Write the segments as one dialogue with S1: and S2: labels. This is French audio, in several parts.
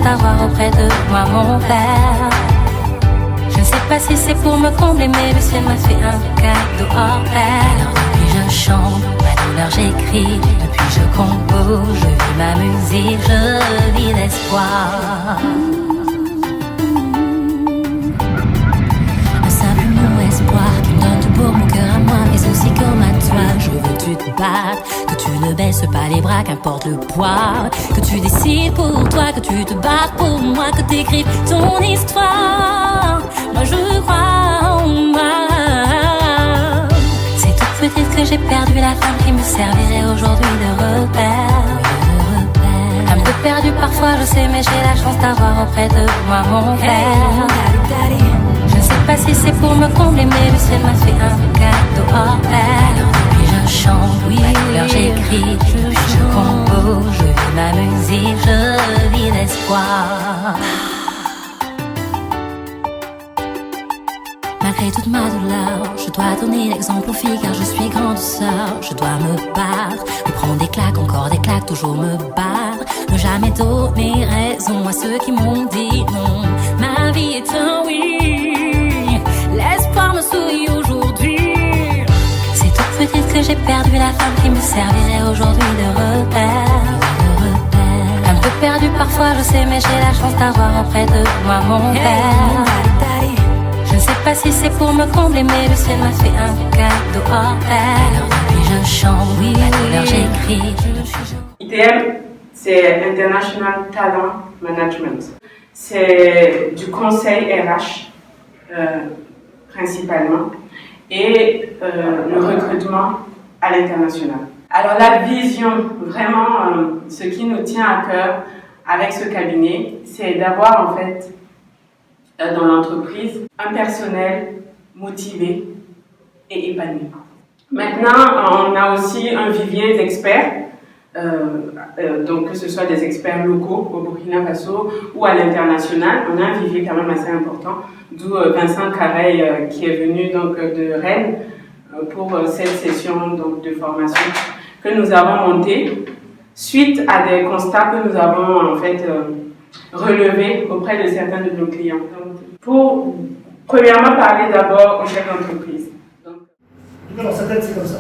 S1: d'avoir auprès de moi mon père. Je ne sais pas si c'est pour me combler, mais le ciel m'a fait un cadeau hors pair. Alors depuis je chante, ma douleur j'écris, depuis je compose, je vis ma musique, je vis l'espoir. Un simple mot espoir qui me donne tout pour mon cœur à moi, mais aussi comme à toi. Je veux que tu te battes, que tu ne baisses pas les bras, qu'importe le poids, que tu décides pour toi, que tu te battes pour moi, que t'écrives ton histoire. Moi je crois en moi. C'est toute petite que j'ai perdu la femme qui me servirait aujourd'hui de repère. Un peu perdu parfois je sais, mais j'ai la chance d'avoir auprès de moi mon père. Je ne sais pas si c'est pour me combler, mais le ciel m'a fait un cadeau hors pair. Alors depuis je chante, oui, alors j'écris, je compose, je vis ma musique, je vis l'espoir. Malgré toute ma douleur, je dois donner l'exemple aux filles car je suis grande sœur. Je dois me battre, me prendre des claques, encore des claques, toujours me battre. Ne jamais donner raison à ceux qui m'ont dit non. Ma vie est un oui, l'espoir me sourit aujourd'hui. C'est toute petite que j'ai perdu la femme qui me servirait aujourd'hui de repère. Un peu perdu parfois je sais, mais j'ai la chance d'avoir auprès de moi mon père. Je ne sais pas si c'est pour me combler, mais le ciel m'a fait un cadeau hors pair. Alors depuis je chante, oui, alors j'écris.
S2: ITM, c'est International Talent Management. C'est du conseil RH principalement et le recrutement à l'international. Alors la vision, vraiment, ce qui nous tient à cœur avec ce cabinet, c'est d'avoir en fait dans l'entreprise un personnel motivé et épanoui. Maintenant, on a aussi un vivier d'experts, donc que ce soit des experts locaux au Burkina Faso ou à l'international. On a un vivier quand même assez important, d'où Vincent Careil qui est venu donc de Rennes pour cette session donc, de formation que nous avons montée suite à des constats que nous avons en fait relevés auprès de certains de nos clients. Donc, pour premièrement parler d'abord au chef d'entreprise.
S3: Dans sa tête, c'est comme ça.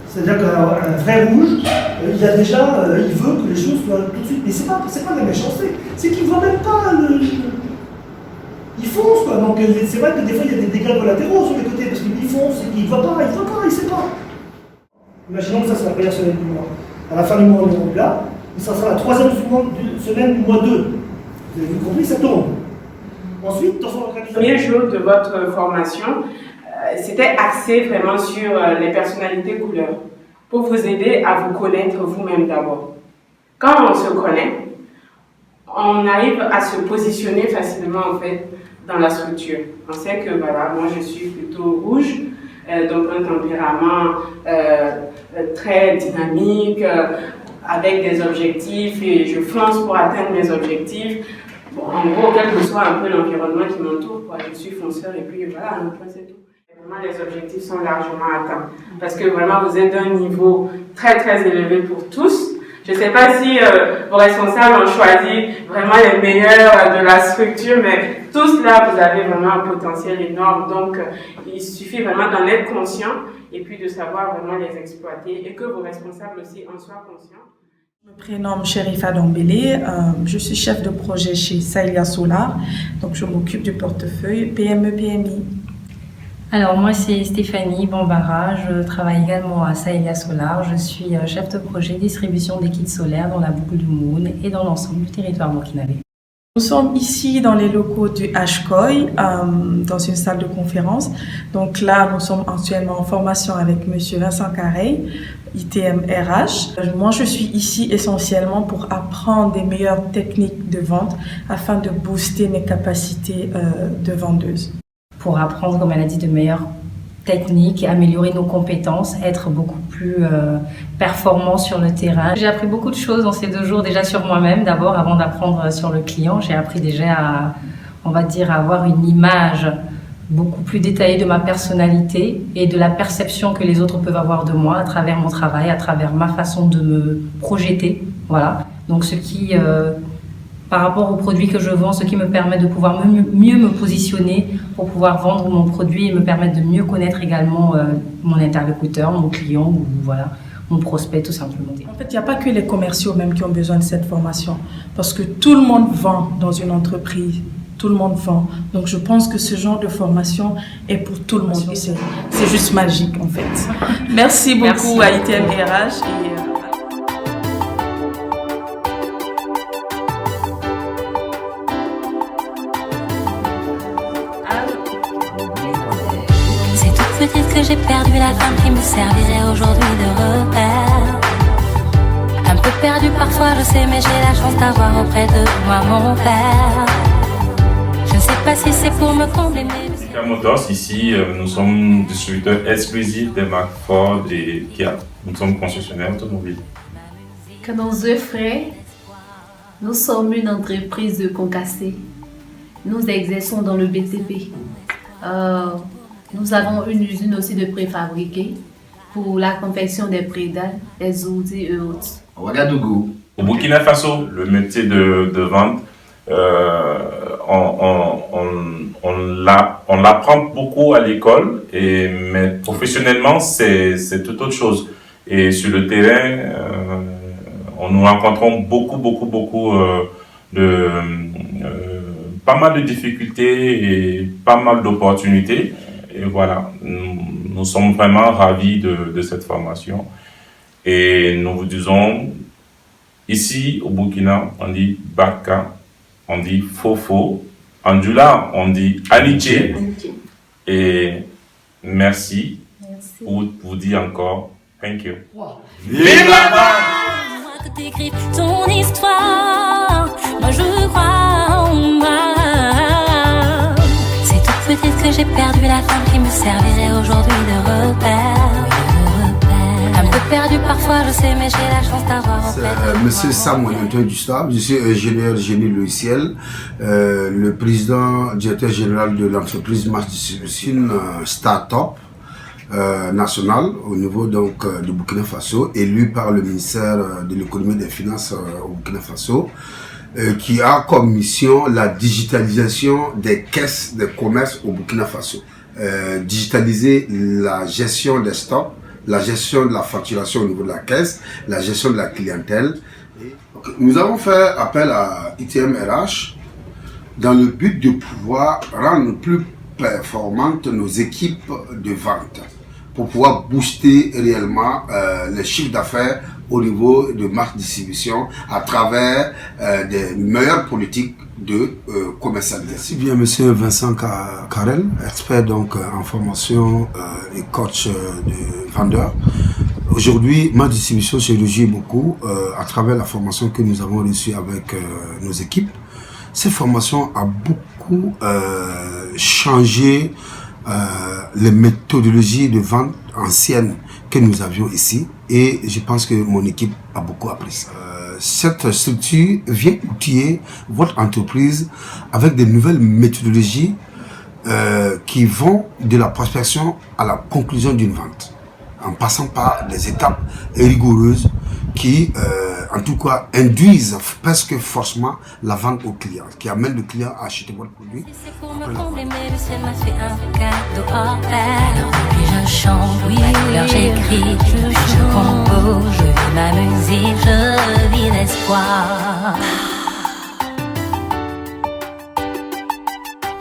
S3: C'est-à-dire qu'un vrai rouge, il a déjà, il veut que les choses soient tout de suite. Mais c'est pas de la méchanceté, c'est qu'il ne voit même pas le. Il fonce quoi. Donc c'est vrai que des fois il y a des dégâts collatéraux sur les côtés parce qu'il fonce et qu'il ne voit pas, il ne sait pas. Imaginons que ça c'est la première semaine du mois. À la fin du mois, on est là, et ça sera la troisième semaine du mois 2. Vous avez compris, ça tourne. Ensuite, dans son organisation.
S2: Le premier jour de votre formation, c'était axé vraiment sur les personnalités couleurs, pour vous aider à vous connaître vous-même d'abord. Quand on se connaît, on arrive à se positionner facilement en fait dans la structure. On sait que voilà, moi je suis plutôt rouge, donc un tempérament très dynamique, avec des objectifs et je fonce pour atteindre mes objectifs. Bon, en gros, quel que soit un peu l'environnement qui m'entoure, je suis fonceur et puis voilà, un point c'est tout. Vraiment, les objectifs sont largement atteints parce que vraiment vous êtes d'un niveau très très élevé pour tous. Je ne sais pas si vos responsables ont choisi vraiment les meilleurs de la structure, mais tous là, vous avez vraiment un potentiel énorme. Donc, il suffit vraiment d'en être conscient et puis de savoir vraiment les exploiter et que vos responsables aussi en soient conscients.
S4: Je me prénomme Chérifa Dombélé, je suis chef de projet chez Saïlia Solar, donc je m'occupe du portefeuille PME-PMI.
S5: Alors moi c'est Stéphanie Bambara, je travaille également à Saïlia Solar, je suis chef de projet distribution des kits solaires dans la boucle du Moun et dans l'ensemble du territoire burkinabé.
S4: Nous sommes ici dans les locaux du HCOI, dans une salle de conférence. Donc là, nous sommes actuellement en formation avec M. Vincent Careil, ITM RH. Moi, je suis ici essentiellement pour apprendre des meilleures techniques de vente afin de booster mes capacités de vendeuse.
S5: Pour apprendre, comme elle a dit, de meilleures techniques, améliorer nos compétences, être beaucoup plus performant sur le terrain. J'ai appris beaucoup de choses dans ces 2 jours, déjà sur moi-même d'abord, avant d'apprendre sur le client. J'ai appris déjà à, on va dire, à avoir une image beaucoup plus détaillée de ma personnalité et de la perception que les autres peuvent avoir de moi à travers mon travail, à travers ma façon de me projeter. Voilà. Donc ce qui par rapport aux produits que je vends, ce qui me permet de pouvoir mieux me positionner pour pouvoir vendre mon produit et me permettre de mieux connaître également mon interlocuteur, mon client ou voilà, mon prospect tout simplement.
S4: En fait, il n'y a pas que les commerciaux même qui ont besoin de cette formation parce que tout le monde vend dans une entreprise. Tout le monde vend. Donc, je pense que ce genre de formation est pour tout le monde. C'est juste magique, en fait. Merci beaucoup à ITM RH.
S1: C'est toute petite que j'ai perdu la femme qui me servirait aujourd'hui de repère. Un peu perdu parfois, je sais, mais j'ai la chance d'avoir auprès de moi mon père. Je ne sais pas si c'est pour me combler, mais...
S6: Sika Motors, ici, nous sommes distributeurs exclusifs des marques Ford et Kia. Nous sommes concessionnaires automobiles.
S7: Canon Frères, nous sommes une entreprise de concassé. Nous exerçons dans le BTP. Nous avons une usine aussi de préfabriqués pour la confection des prédales, des outils et autres.
S6: Ouagadougou. Au Burkina Faso, le métier de vente, on l'apprend beaucoup à l'école, mais professionnellement, c'est tout autre chose. Et sur le terrain, nous rencontrons pas mal de difficultés et pas mal d'opportunités. Et voilà, nous sommes vraiment ravis de cette formation. Et nous vous disons, ici au Burkina, on dit Baka, on dit Fofo, en Djoula, on dit Aniché. Et merci. Pour vous dire encore, thank you.
S1: Vive la bande! Moi que t'écrives ton histoire, moi je crois en moi. C'est toute petite que j'ai perdu la femme qui me servirait aujourd'hui de repère. Un peu perdu parfois, je sais, mais j'ai la chance d'avoir auprès de
S8: Monsieur Samuel Antoine Gustave, je suis ingénieur génie logiciel, le président directeur général de l'entreprise Mass Distribution Start-up nationale au niveau donc du Burkina Faso, élu par le ministère de l'économie et des finances au Burkina Faso, qui a comme mission la digitalisation des caisses de commerce au Burkina Faso. Digitaliser la gestion des stocks, la gestion de la facturation au niveau de la caisse, la gestion de la clientèle. Nous avons fait appel à ITM RH dans le but de pouvoir rendre plus performantes nos équipes de vente pour pouvoir booster réellement les chiffres d'affaires au niveau de marque distribution à travers des meilleures politiques de commercialisation. Merci bien monsieur Vincent Carrel, expert donc en formation et coach de vendeur. Aujourd'hui, ma distribution se réjouit beaucoup à travers la formation que nous avons reçue avec nos équipes. Cette formation a beaucoup changé les méthodologies de vente anciennes que nous avions ici et je pense que mon équipe a beaucoup appris. Cette structure vient outiller votre entreprise avec de nouvelles méthodologies qui vont de la prospection à la conclusion d'une vente, en passant par des étapes rigoureuses qui, en tout cas, induisent presque forcément la vente au client, qui amène le client à acheter votre produit.
S1: C'est pour me combler, mais le ciel m'a fait un cadeau hors pair. Alors depuis je chante, oui, alors j'écris, je compose, je vis ma musique, je vis l'espoir.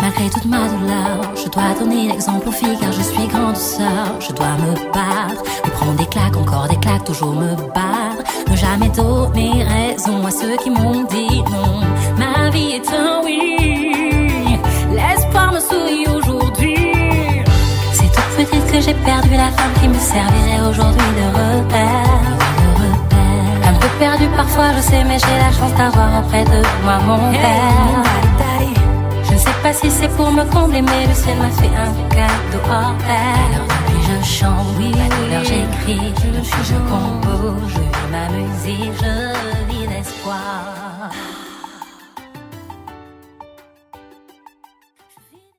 S1: Malgré toute ma douleur, je dois donner l'exemple aux filles car je suis grande sœur. Je dois me battre, me prendre des claques, encore des claques, toujours me battre. Ne jamais donner raison à ceux qui m'ont dit non. Ma vie est un oui, l'espoir me sourit aujourd'hui. C'est toute petite que j'ai perdu la femme qui me servirait aujourd'hui de repère. Un peu perdu parfois, je sais, mais j'ai la chance d'avoir auprès de moi mon père. Je ne sais pas si c'est pour me combler, mais le ciel m'a fait un cadeau hors pair. Alors depuis je chante, oui, alors j'écris, je compose, je vis ma musique, je vis l'espoir.